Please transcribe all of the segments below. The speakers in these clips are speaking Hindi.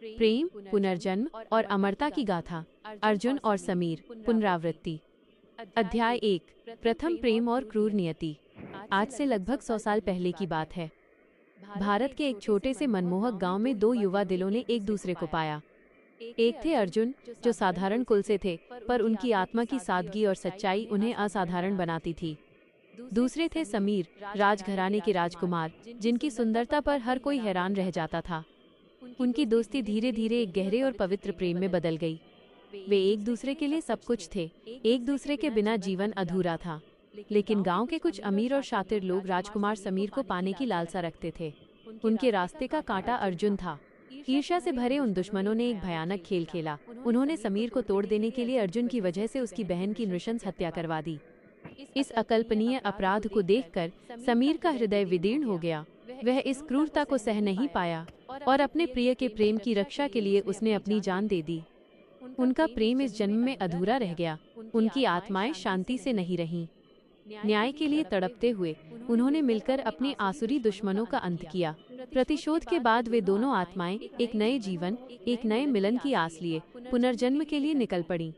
प्रेम, पुनर्जन्म और अमरता की गाथा। अर्जुन और समीर, पुनरावृत्ति। अध्याय 1। प्रथम प्रेम और क्रूर नियति। आज से लगभग 100 साल पहले की बात है। भारत के एक छोटे से मनमोहक गांव में दो युवा दिलों ने एक दूसरे को पाया। एक थे अर्जुन, जो साधारण कुल से थे, पर उनकी आत्मा की सादगी और सच्चाई उन्हें असाधारण बनाती थी। दूसरे थे समीर, राजघराने के राजकुमार, जिनकी सुंदरता पर हर कोई हैरान रह जाता था। उनकी दोस्ती धीरे धीरे एक गहरे और पवित्र प्रेम में बदल गई। वे एक दूसरे के लिए सब कुछ थे, एक दूसरे के बिना जीवन अधूरा था। लेकिन गांव के कुछ अमीर और शातिर लोग राजकुमार समीर को पाने की लालसा रखते थे। उनके रास्ते का कांटा अर्जुन था। ईर्ष्या से भरे उन दुश्मनों ने एक भयानक खेल खेला। उन्होंने समीर को तोड़ देने के लिए अर्जुन की वजह से उसकी बहन की नृशंस हत्या करवा दी। इस अकल्पनीय अपराध को देखकर समीर का हृदय विदीर्ण हो गया। वह इस क्रूरता को सह नहीं पाया और अपने प्रिय के प्रेम की रक्षा के लिए उसने अपनी जान दे दी। उनका प्रेम इस जन्म में अधूरा रह गया। उनकी आत्माएं शांति से नहीं रहीं। न्याय के लिए तड़पते हुए उन्होंने मिलकर अपने आसुरी दुश्मनों का अंत किया। प्रतिशोध के बाद वे दोनों आत्माएं एक नए जीवन, एक नए मिलन की आस लिए पुनर्जन्म के लिए निकल पड़ीं।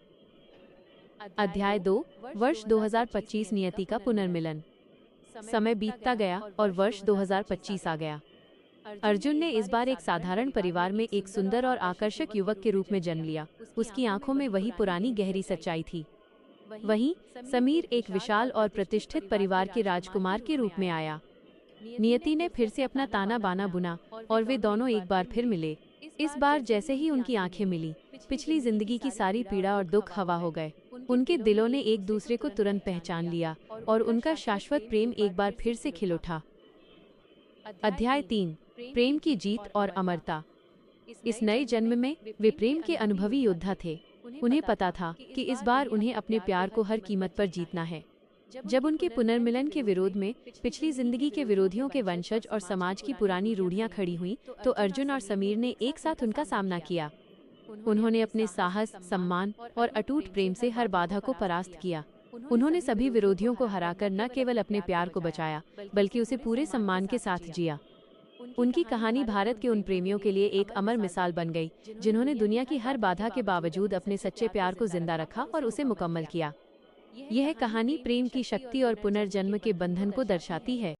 अध्याय 2। वर्ष 2025 नियति का पुनर्मिलन। समय बीतता गया और वर्ष 2025 आ गया। अर्जुन ने इस बार एक साधारण परिवार में एक सुंदर और आकर्षक युवक के रूप में जन्म लिया। उसकी आंखों में वही पुरानी गहरी सच्चाई थी। वहीं समीर एक विशाल और प्रतिष्ठित परिवार के राजकुमार के रूप में आया। नियति ने फिर से अपना ताना बाना बुना और वे दोनों एक बार फिर मिले। इस बार जैसे ही उनकी आंखें मिली, पिछली जिंदगी की सारी पीड़ा और दुख हवा हो गए। उनके दिलों ने एक दूसरे को तुरंत पहचान लिया और उनका शाश्वत प्रेम एक बार फिर से खिल उठा। अध्याय 3। प्रेम की जीत और अमरता। इस नए जन्म में वे प्रेम के अनुभवी योद्धा थे। उन्हें पता था कि इस बार उन्हें अपने प्यार को हर कीमत पर जीतना है। जब उनके पुनर्मिलन के विरोध में पिछली जिंदगी के विरोधियों के वंशज और समाज की पुरानी रूढ़ियां खड़ी हुईं, तो अर्जुन और समीर ने एक साथ उनका सामना किया। उन्होंने अपने साहस, सम्मान और अटूट प्रेम से हर बाधा को परास्त किया। उन्होंने सभी विरोधियों को हराकर न केवल अपने प्यार को बचाया, बल्कि उसे पूरे सम्मान के साथ जिया। उनकी कहानी भारत के उन प्रेमियों के लिए एक अमर मिसाल बन गई, जिन्होंने दुनिया की हर बाधा के बावजूद अपने सच्चे प्यार को जिंदा रखा और उसे मुकम्मल किया। यह कहानी प्रेम की शक्ति और पुनर्जन्म के बंधन को दर्शाती है।